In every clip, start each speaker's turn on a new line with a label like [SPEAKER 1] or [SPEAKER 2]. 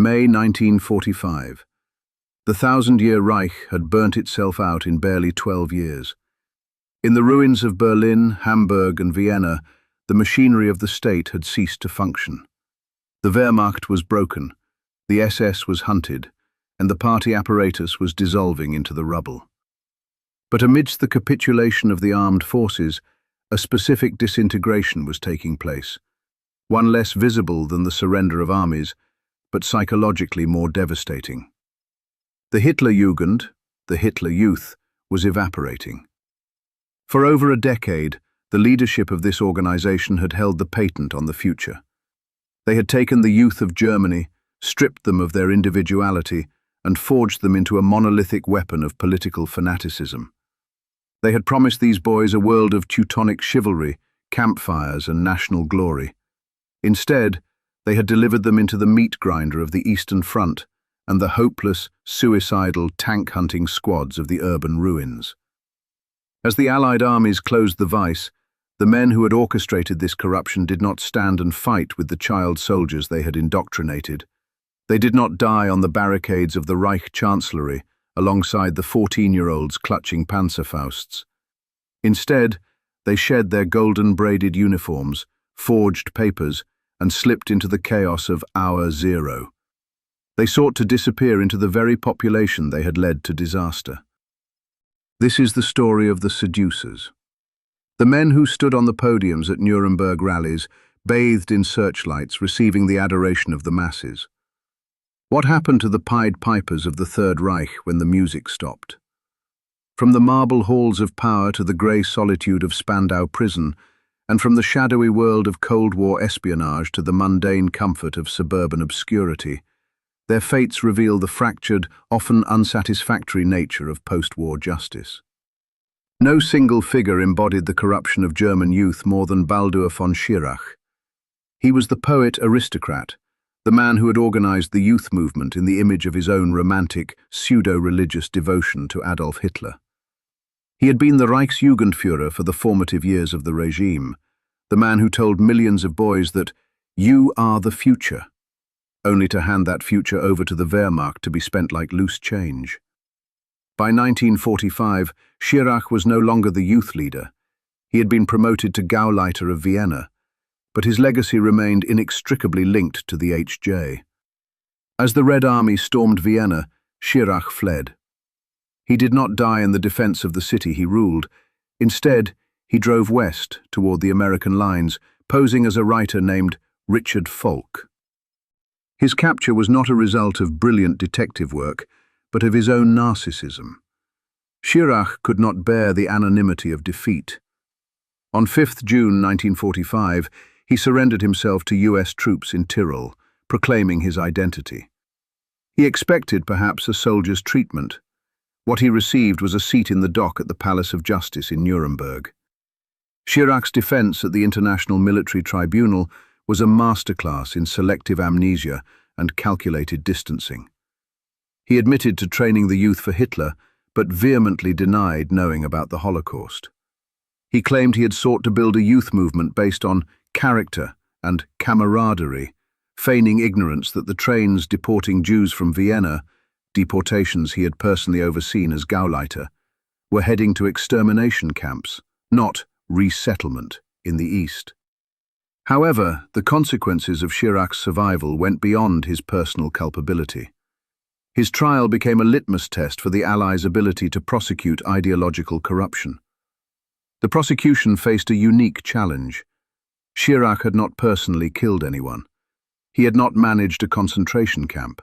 [SPEAKER 1] May 1945. The thousand-year Reich had burnt itself out in barely 12 years. In the ruins of Berlin, Hamburg and Vienna, the machinery of the state had ceased to function. The Wehrmacht was broken, the SS was hunted, and the party apparatus was dissolving into the rubble. But amidst the capitulation of the armed forces, a specific disintegration was taking place, one less visible than the surrender of armies, but psychologically more devastating. The Hitlerjugend, the Hitler Youth, was evaporating. For over a decade, the leadership of this organization had held the patent on the future. They had taken the youth of Germany, stripped them of their individuality, and forged them into a monolithic weapon of political fanaticism. They had promised these boys a world of Teutonic chivalry, campfires, and national glory. Instead, they had delivered them into the meat grinder of the Eastern Front and the hopeless, suicidal, tank-hunting squads of the urban ruins. As the Allied armies closed the Weiss, the men who had orchestrated this corruption did not stand and fight with the child soldiers they had indoctrinated. They did not die on the barricades of the Reich Chancellery alongside the 14-year-olds clutching Panzerfausts. Instead, they shed their golden-braided uniforms, forged papers, and slipped into the chaos of Hour Zero. They sought to disappear into the very population they had led to disaster. This is the story of the seducers. The men who stood on the podiums at Nuremberg rallies, bathed in searchlights, receiving the adoration of the masses. What happened to the Pied Pipers of the Third Reich when the music stopped? From the marble halls of power to the grey solitude of Spandau prison, and from the shadowy world of Cold War espionage to the mundane comfort of suburban obscurity, their fates reveal the fractured, often unsatisfactory nature of post-war justice. No single figure embodied the corruption of German youth more than Baldur von Schirach. He was the poet-aristocrat, the man who had organized the youth movement in the image of his own romantic, pseudo-religious devotion to Adolf Hitler. He had been the Reichsjugendführer for the formative years of the regime, the man who told millions of boys that "you are the future," only to hand that future over to the Wehrmacht to be spent like loose change. By 1945, Schirach was no longer the youth leader. He had been promoted to Gauleiter of Vienna, but his legacy remained inextricably linked to the HJ. As the Red Army stormed Vienna, Schirach fled. He did not die in the defense of the city he ruled. Instead, he drove west toward the American lines, posing as a writer named Richard Falk. His capture was not a result of brilliant detective work, but of his own narcissism. Schirach could not bear the anonymity of defeat. On 5th June 1945, he surrendered himself to US troops in Tyrol, proclaiming his identity. He expected, perhaps, a soldier's treatment. What he received was a seat in the dock at the Palace of Justice in Nuremberg. Schirach's defense at the International Military Tribunal was a masterclass in selective amnesia and calculated distancing. He admitted to training the youth for Hitler, but vehemently denied knowing about the Holocaust. He claimed he had sought to build a youth movement based on character and camaraderie, feigning ignorance that the trains deporting Jews from Vienna, deportations he had personally overseen as Gauleiter, were heading to extermination camps, not resettlement in the East. However, the consequences of Schirach's survival went beyond his personal culpability. His trial became a litmus test for the Allies' ability to prosecute ideological corruption. The prosecution faced a unique challenge. Schirach had not personally killed anyone. He had not managed a concentration camp.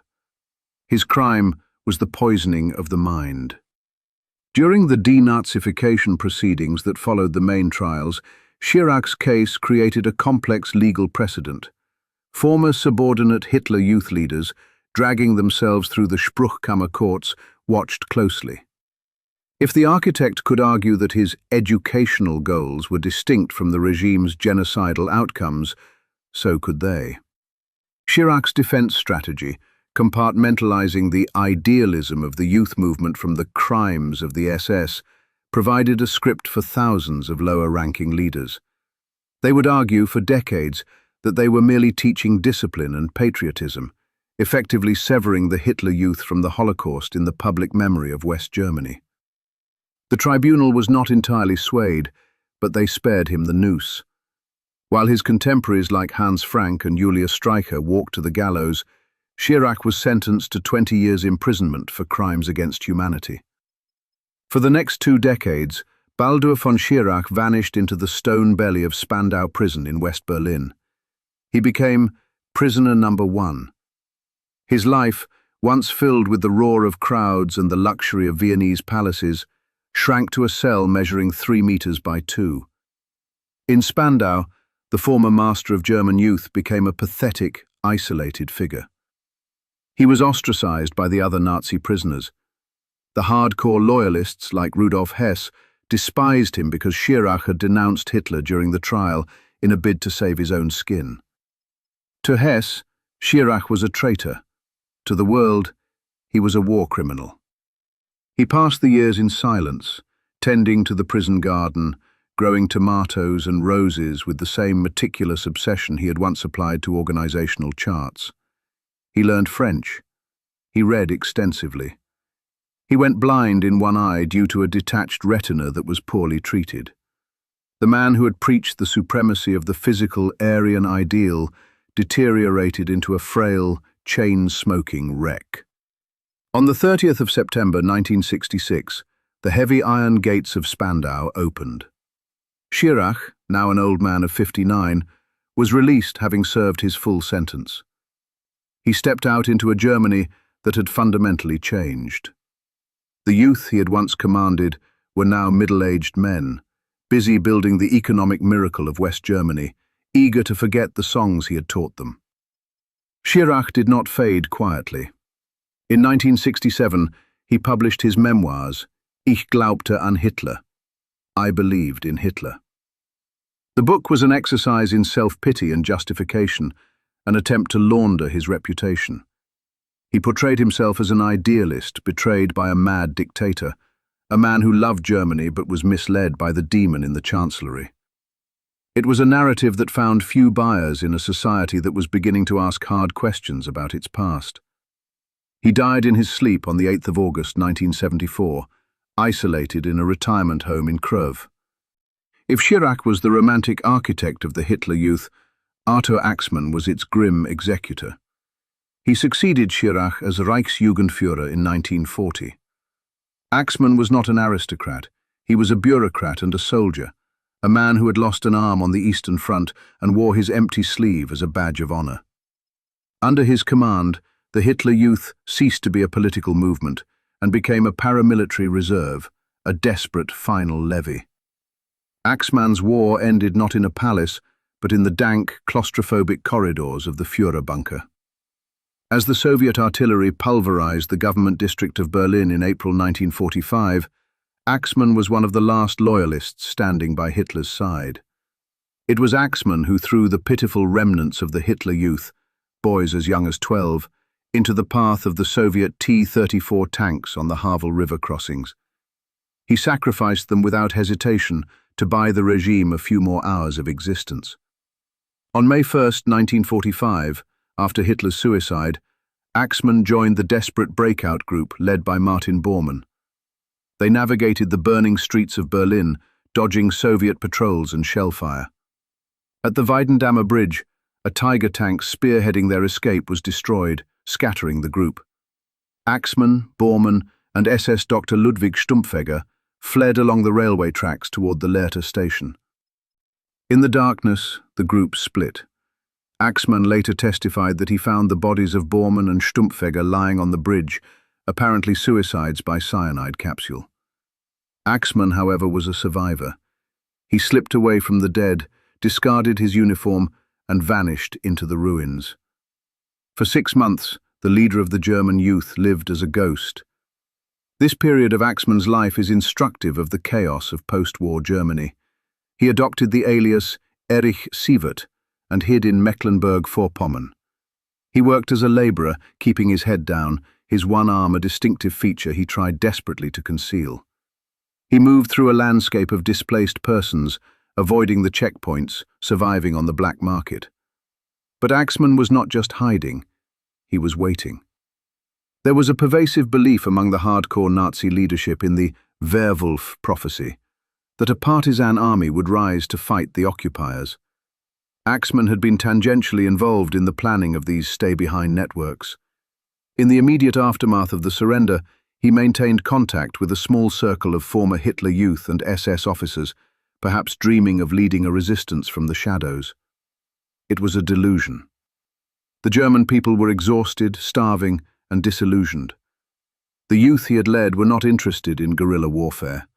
[SPEAKER 1] His crime was the poisoning of the mind. During the denazification proceedings that followed the main trials, Schirach's case created a complex legal precedent. Former subordinate Hitler youth leaders, dragging themselves through the Spruchkammer courts, watched closely. If the architect could argue that his educational goals were distinct from the regime's genocidal outcomes, so could they. Schirach's defense strategy, compartmentalizing the idealism of the youth movement from the crimes of the SS, provided a script for thousands of lower-ranking leaders. They would argue for decades that they were merely teaching discipline and patriotism, effectively severing the Hitler Youth from the Holocaust in the public memory of West Germany. The tribunal was not entirely swayed, but they spared him the noose. While his contemporaries like Hans Frank and Julius Streicher walked to the gallows, Schirach was sentenced to 20 years imprisonment for crimes against humanity. For the next 2 decades, Baldur von Schirach vanished into the stone belly of Spandau prison in West Berlin. He became prisoner number 1. His life, once filled with the roar of crowds and the luxury of Viennese palaces, shrank to a cell measuring 3 meters by 2. In Spandau, the former master of German youth became a pathetic, isolated figure. He was ostracized by the other Nazi prisoners. The hardcore loyalists, like Rudolf Hess, despised him because Schirach had denounced Hitler during the trial in a bid to save his own skin. To Hess, Schirach was a traitor. To the world, he was a war criminal. He passed the years in silence, tending to the prison garden, growing tomatoes and roses with the same meticulous obsession he had once applied to organizational charts. He learned French. He read extensively. He went blind in one eye due to a detached retina that was poorly treated. The man who had preached the supremacy of the physical Aryan ideal deteriorated into a frail, chain-smoking wreck. On the 30th of September 1966, the heavy iron gates of Spandau opened. Schirach, now an old man of 59, was released having served his full sentence. He stepped out into a Germany that had fundamentally changed. The youth he had once commanded were now middle-aged men, busy building the economic miracle of West Germany, eager to forget the songs he had taught them. Schirach did not fade quietly. In 1967, he published his memoirs, Ich glaubte an Hitler, I Believed in Hitler. The book was an exercise in self-pity and justification, an attempt to launder his reputation. He portrayed himself as an idealist betrayed by a mad dictator, a man who loved Germany but was misled by the demon in the chancellery. It was a narrative that found few buyers in a society that was beginning to ask hard questions about its past. He died in his sleep on the 8th of August 1974, isolated in a retirement home in Creux. If Schirach was the romantic architect of the Hitler Youth, Arthur Axmann was its grim executor. He succeeded Schirach as Reichsjugendführer in 1940. Axmann was not an aristocrat. He was a bureaucrat and a soldier, a man who had lost an arm on the Eastern Front and wore his empty sleeve as a badge of honor. Under his command, the Hitler Youth ceased to be a political movement and became a paramilitary reserve, a desperate final levy. Axmann's war ended not in a palace, but in the dank, claustrophobic corridors of the Führer bunker. As the Soviet artillery pulverized the government district of Berlin in April 1945, Axmann was one of the last loyalists standing by Hitler's side. It was Axmann who threw the pitiful remnants of the Hitler Youth, boys as young as 12, into the path of the Soviet T-34 tanks on the Havel River crossings. He sacrificed them without hesitation to buy the regime a few more hours of existence. On May 1, 1945, after Hitler's suicide, Axmann joined the desperate breakout group led by Martin Bormann. They navigated the burning streets of Berlin, dodging Soviet patrols and shellfire. At the Weidendammer Bridge, a Tiger tank spearheading their escape was destroyed, scattering the group. Axmann, Bormann, and SS Dr. Ludwig Stumpfegger fled along the railway tracks toward the Lehrte station. In the darkness, the group split. Axmann later testified that he found the bodies of Bormann and Stumpfegger lying on the bridge, apparently suicides by cyanide capsule. Axmann, however, was a survivor. He slipped away from the dead, discarded his uniform, and vanished into the ruins. For 6 months, the leader of the German youth lived as a ghost. This period of Axmann's life is instructive of the chaos of post-war Germany. He adopted the alias Erich Sievert and hid in Mecklenburg-Vorpommern. He worked as a laborer, keeping his head down, his one arm a distinctive feature he tried desperately to conceal. He moved through a landscape of displaced persons, avoiding the checkpoints, surviving on the black market. But Axmann was not just hiding. he was waiting. There was a pervasive belief among the hardcore Nazi leadership in the Werwolf prophecy, that a partisan army would rise to fight the occupiers. Axmann had been tangentially involved in the planning of these stay-behind networks. In the immediate aftermath of the surrender, he maintained contact with a small circle of former Hitler Youth and SS officers, perhaps dreaming of leading a resistance from the shadows. It was a delusion. The German people were exhausted, starving, and disillusioned. The youth he had led were not interested in guerrilla warfare.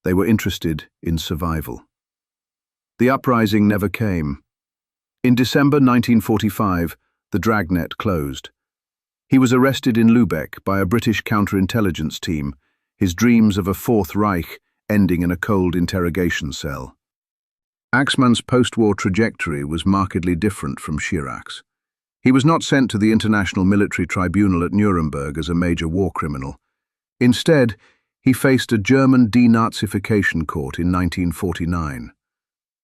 [SPEAKER 1] They were interested in survival. The uprising never came. In December 1945, the dragnet closed. He was arrested in Lübeck by a British counterintelligence team, his dreams of a Fourth Reich ending in a cold interrogation cell. Axmann's post-war trajectory was markedly different from Schirach's. He was not sent to the International Military Tribunal at Nuremberg as a major war criminal. Instead, he faced a German denazification court in 1949.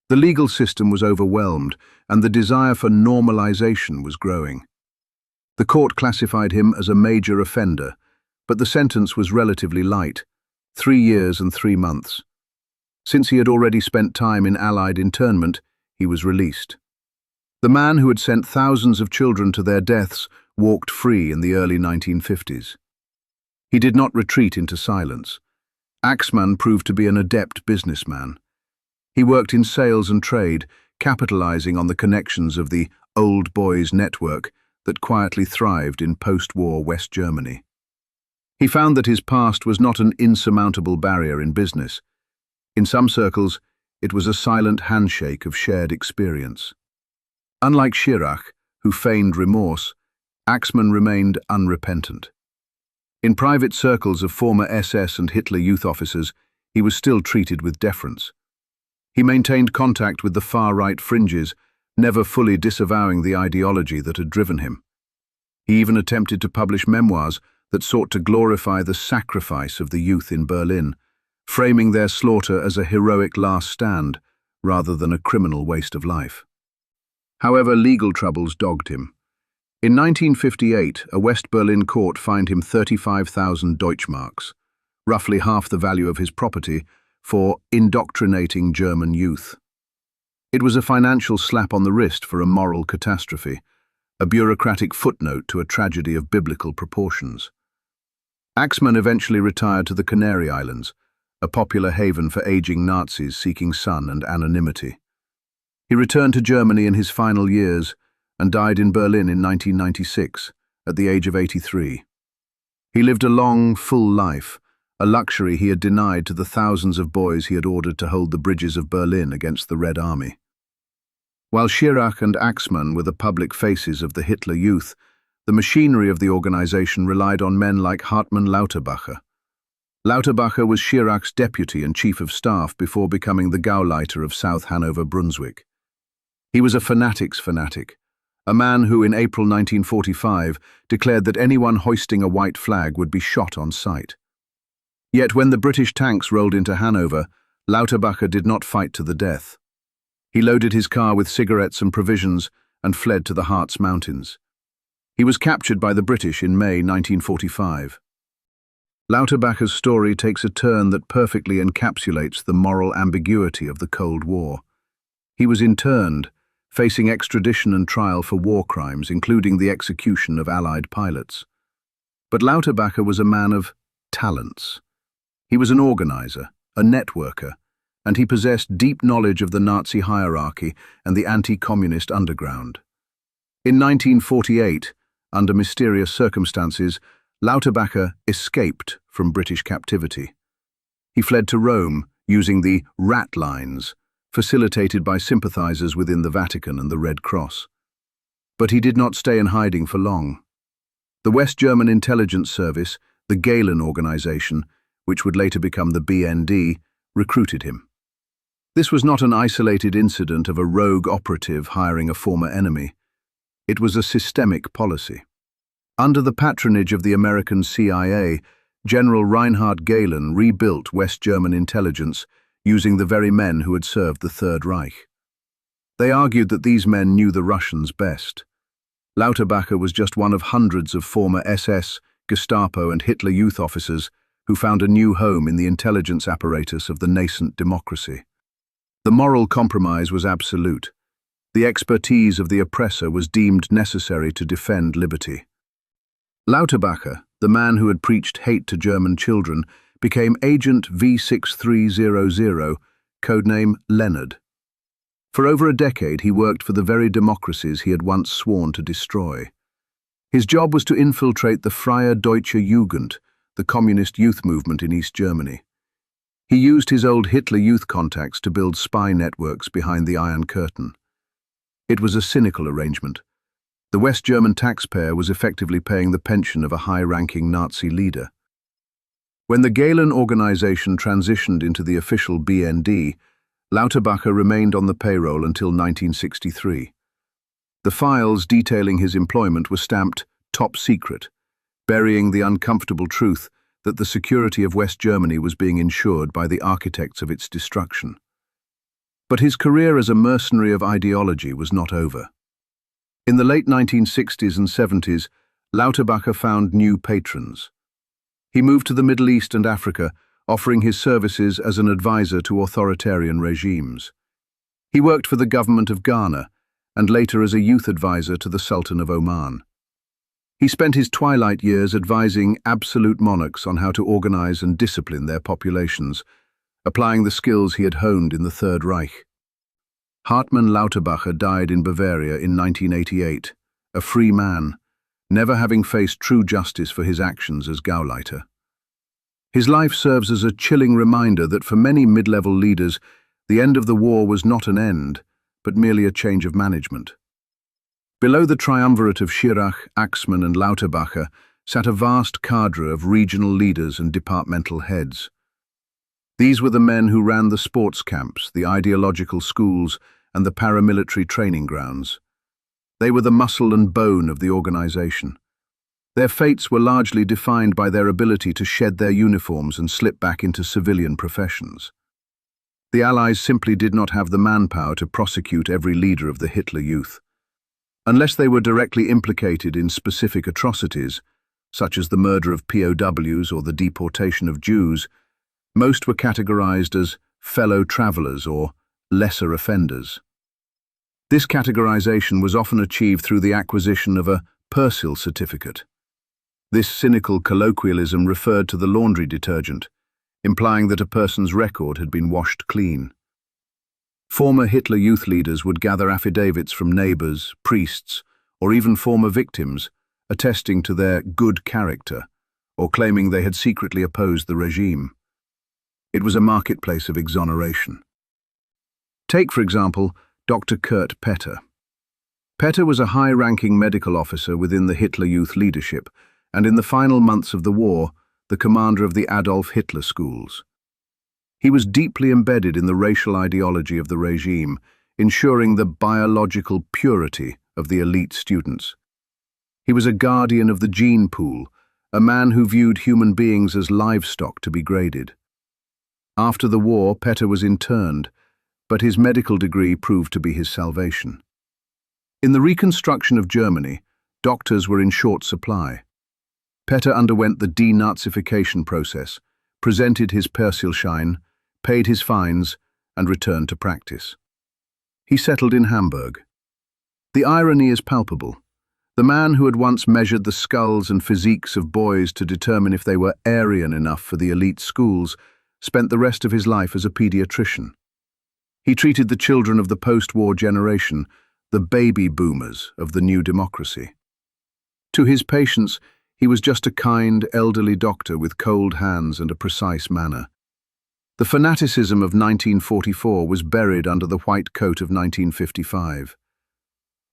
[SPEAKER 1] The legal system was overwhelmed, and the desire for normalization was growing. The court classified him as a major offender, but the sentence was relatively light, 3 years and 3 months. Since he had already spent time in Allied internment, he was released. The man who had sent thousands of children to their deaths walked free in the early 1950s. He did not retreat into silence. Axmann proved to be an adept businessman. He worked in sales and trade, capitalizing on the connections of the Old Boys network that quietly thrived in post-war West Germany. He found that his past was not an insurmountable barrier in business. In some circles, it was a silent handshake of shared experience. Unlike Schirach, who feigned remorse, Axmann remained unrepentant. In private circles of former SS and Hitler Youth officers, he was still treated with deference. He maintained contact with the far-right fringes, never fully disavowing the ideology that had driven him. He even attempted to publish memoirs that sought to glorify the sacrifice of the youth in Berlin, framing their slaughter as a heroic last stand rather than a criminal waste of life. However, legal troubles dogged him. In 1958, a West Berlin court fined him 35,000 Deutschmarks, roughly half the value of his property, for indoctrinating German youth. It was a financial slap on the wrist for a moral catastrophe, a bureaucratic footnote to a tragedy of biblical proportions. Axmann eventually retired to the Canary Islands, a popular haven for aging Nazis seeking sun and anonymity. He returned to Germany in his final years and died in Berlin in 1996, at the age of 83. He lived a long, full life, a luxury he had denied to the thousands of boys he had ordered to hold the bridges of Berlin against the Red Army. While Schirach and Axmann were the public faces of the Hitler Youth, the machinery of the organization relied on men like Hartmann Lauterbacher. Lauterbacher was Schirach's deputy and chief of staff before becoming the Gauleiter of South Hanover-Brunswick. He was a fanatic's fanatic, a man who in April 1945 declared that anyone hoisting a white flag would be shot on sight. Yet when the British tanks rolled into Hanover, Lauterbacher did not fight to the death. He loaded his car with cigarettes and provisions and fled to the Harz Mountains. He was captured by the British in May 1945. Lauterbacher's story takes a turn that perfectly encapsulates the moral ambiguity of the Cold War. He was interned, facing extradition and trial for war crimes, including the execution of Allied pilots. But Lauterbacher was a man of talents. He was an organizer, a networker, and he possessed deep knowledge of the Nazi hierarchy and the anti-communist underground. In 1948, under mysterious circumstances, Lauterbacher escaped from British captivity. He fled to Rome using the rat lines, facilitated by sympathizers within the Vatican and the Red Cross. But he did not stay in hiding for long. The West German intelligence service, the Gehlen organization, which would later become the BND, recruited him. This was not an isolated incident of a rogue operative hiring a former enemy. It was a systemic policy. Under the patronage of the American CIA, General Reinhard Gehlen rebuilt West German intelligence using the very men who had served the Third Reich. They argued that these men knew the Russians best. Lauterbach was just one of hundreds of former SS, Gestapo and Hitler Youth officers who found a new home in the intelligence apparatus of the nascent democracy. The moral compromise was absolute. The expertise of the oppressor was deemed necessary to defend liberty. Lauterbach, the man who had preached hate to German children, became Agent V6300, codename Leonard. For over a decade, he worked for the very democracies he had once sworn to destroy. His job was to infiltrate the Freie Deutsche Jugend, the communist youth movement in East Germany. He used his old Hitler Youth contacts to build spy networks behind the Iron Curtain. It was a cynical arrangement. The West German taxpayer was effectively paying the pension of a high-ranking Nazi leader. When the Gehlen organization transitioned into the official BND, Lauterbach remained on the payroll until 1963. The files detailing his employment were stamped top secret, burying the uncomfortable truth that the security of West Germany was being ensured by the architects of its destruction. But his career as a mercenary of ideology was not over. In the late 1960s and 70s, Lauterbach found new patrons. He moved to the Middle East and Africa, offering his services as an advisor to authoritarian regimes. He worked for the government of Ghana and later as a youth advisor to the Sultan of Oman. He spent his twilight years advising absolute monarchs on how to organize and discipline their populations, applying the skills he had honed in the Third Reich. Hartmann Lauterbach died in Bavaria in 1988, a free man, never having faced true justice for his actions as Gauleiter. His life serves as a chilling reminder that for many mid-level leaders, the end of the war was not an end, but merely a change of management. Below the triumvirate of Schirach, Axmann and Lauterbach sat a vast cadre of regional leaders and departmental heads. These were the men who ran the sports camps, the ideological schools, and the paramilitary training grounds. They were the muscle and bone of the organization. Their fates were largely defined by their ability to shed their uniforms and slip back into civilian professions. The Allies simply did not have the manpower to prosecute every leader of the Hitler Youth. Unless they were directly implicated in specific atrocities, such as the murder of POWs or the deportation of Jews, most were categorized as fellow travelers or lesser offenders. This categorization was often achieved through the acquisition of a Persil certificate. This cynical colloquialism referred to the laundry detergent, implying that a person's record had been washed clean. Former Hitler Youth leaders would gather affidavits from neighbors, priests, or even former victims, attesting to their good character, or claiming they had secretly opposed the regime. It was a marketplace of exoneration. Take, for example, Dr. Kurt Petter. Petter was a high-ranking medical officer within the Hitler Youth leadership, and in the final months of the war, the commander of the Adolf Hitler schools. He was deeply embedded in the racial ideology of the regime, ensuring the biological purity of the elite students. He was a guardian of the gene pool, a man who viewed human beings as livestock to be graded. After the war, Petter was interned, but his medical degree proved to be his salvation. In the reconstruction of Germany, doctors were in short supply. Petter underwent the denazification process, presented his Persilschein, paid his fines, and returned to practice. He settled in Hamburg. The irony is palpable. The man who had once measured the skulls and physiques of boys to determine if they were Aryan enough for the elite schools spent the rest of his life as a pediatrician. He treated the children of the post-war generation, the baby boomers of the new democracy. To his patients, he was just a kind, elderly doctor with cold hands and a precise manner. The fanaticism of 1944 was buried under the white coat of 1955.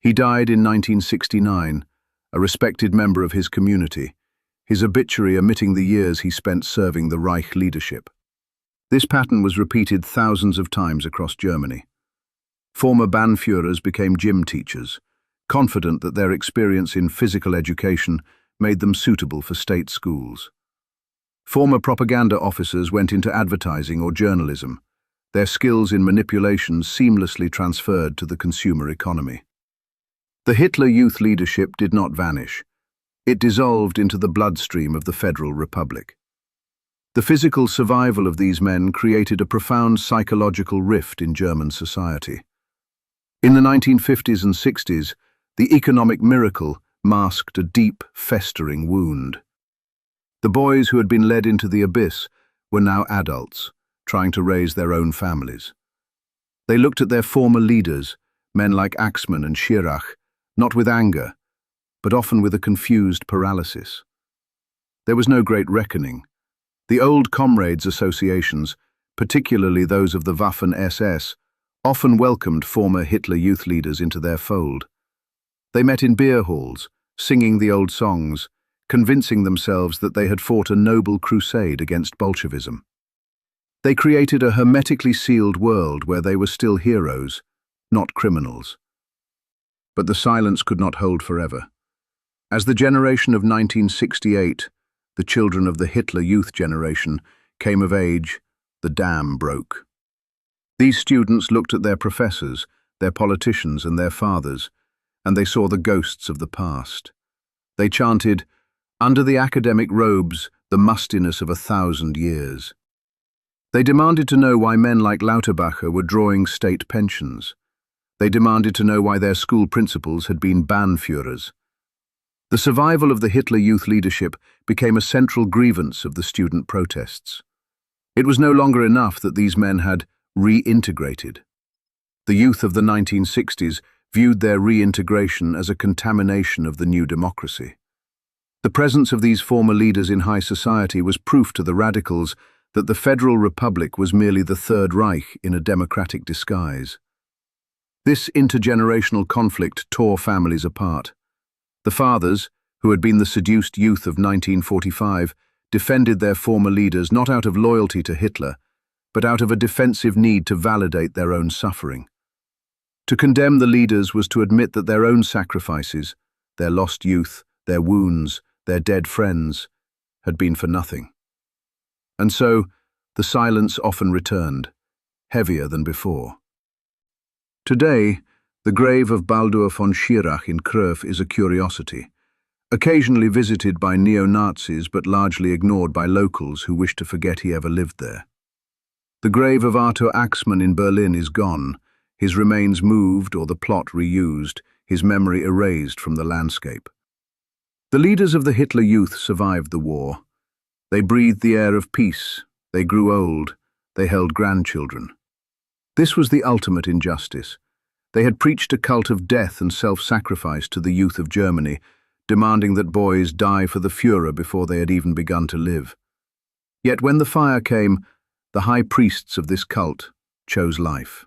[SPEAKER 1] He died in 1969, a respected member of his community, his obituary omitting the years he spent serving the Reich leadership. This pattern was repeated thousands of times across Germany. Former Bannführers became gym teachers, confident that their experience in physical education made them suitable for state schools. Former propaganda officers went into advertising or journalism, their skills in manipulation seamlessly transferred to the consumer economy. The Hitler Youth leadership did not vanish. It dissolved into the bloodstream of the Federal Republic. The physical survival of these men created a profound psychological rift in German society. In the 1950s and 60s, the economic miracle masked a deep, festering wound. The boys who had been led into the abyss were now adults, trying to raise their own families. They looked at their former leaders, men like Axmann and Schirach, not with anger, but often with a confused paralysis. There was no great reckoning. The old comrades' associations, particularly those of the Waffen-SS, often welcomed former Hitler Youth leaders into their fold. They met in beer halls, singing the old songs, convincing themselves that they had fought a noble crusade against Bolshevism. They created a hermetically sealed world where they were still heroes, not criminals. But the silence could not hold forever. As the generation of 1968, the children of the Hitler Youth generation, came of age, the dam broke. These students looked at their professors, their politicians and their fathers, and they saw the ghosts of the past. They chanted, "Under the academic robes, the mustiness of 1,000 years." They demanded to know why men like Lauterbacher were drawing state pensions. They demanded to know why their school principals had been Bannführers. The survival of the Hitler Youth leadership became a central grievance of the student protests. It was no longer enough that these men had reintegrated. The youth of the 1960s viewed their reintegration as a contamination of the new democracy. The presence of these former leaders in high society was proof to the radicals that the Federal Republic was merely the Third Reich in a democratic disguise. This intergenerational conflict tore families apart. The fathers, who had been the seduced youth of 1945, defended their former leaders not out of loyalty to Hitler, but out of a defensive need to validate their own suffering. To condemn the leaders was to admit that their own sacrifices, their lost youth, their wounds, their dead friends, had been for nothing. And so, the silence often returned, heavier than before. Today, the grave of Baldur von Schirach in Kröv is a curiosity, occasionally visited by neo-Nazis but largely ignored by locals who wish to forget he ever lived there. The grave of Arthur Axmann in Berlin is gone, his remains moved or the plot reused, his memory erased from the landscape. The leaders of the Hitler Youth survived the war. They breathed the air of peace, they grew old, they held grandchildren. This was the ultimate injustice. They had preached a cult of death and self-sacrifice to the youth of Germany, demanding that boys die for the Führer before they had even begun to live. Yet when the fire came, the high priests of this cult chose life.